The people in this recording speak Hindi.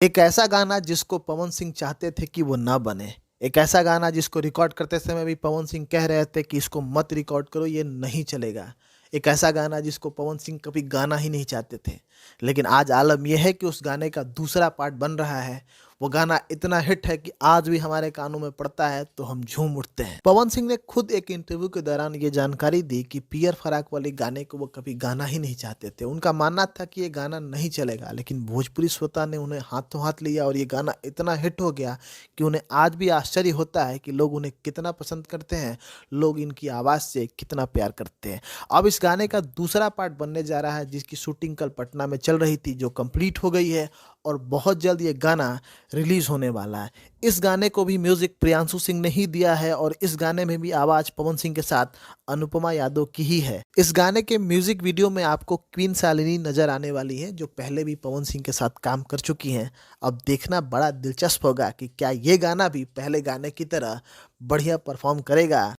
एक ऐसा गाना जिसको पवन सिंह चाहते थे कि वो ना बने। एक ऐसा गाना जिसको रिकॉर्ड करते समय भी पवन सिंह कह रहे थे कि इसको मत रिकॉर्ड करो, ये नहीं चलेगा। एक ऐसा गाना जिसको पवन सिंह कभी गाना ही नहीं चाहते थे। लेकिन आज आलम यह है कि उस गाने का दूसरा पार्ट बन रहा है। वो गाना इतना हिट है कि आज भी हमारे कानों में पड़ता है तो हम झूम उठते हैं। पवन सिंह ने खुद एक इंटरव्यू के दौरान ये जानकारी दी कि पियर फराक वाले गाने को वो कभी गाना ही नहीं चाहते थे। उनका मानना था कि ये गाना नहीं चलेगा, लेकिन भोजपुरी श्रोता ने उन्हें हाथों हाथ लिया और ये गाना इतना हिट हो गया कि उन्हें आज भी आश्चर्य होता है कि लोग उन्हें कितना पसंद करते हैं, लोग इनकी आवाज़ से कितना प्यार करते हैं। अब इस गाने का दूसरा पार्ट बनने जा रहा है, जिसकी शूटिंग कल पटना में चल रही थी, जो कंप्लीट हो गई है और बहुत जल्द ये गाना रिलीज होने वाला है। इस गाने को भी म्यूजिक प्रियांशु सिंह ने ही दिया है और इस गाने में भी आवाज पवन सिंह के साथ अनुपमा यादव की ही है। इस गाने के म्यूजिक वीडियो में आपको क्वीन शालिनी नजर आने वाली है, जो पहले भी पवन सिंह के साथ काम कर चुकी हैं। अब देखना बड़ा दिलचस्प होगा कि क्या ये गाना भी पहले गाने की तरह बढ़िया परफॉर्म करेगा।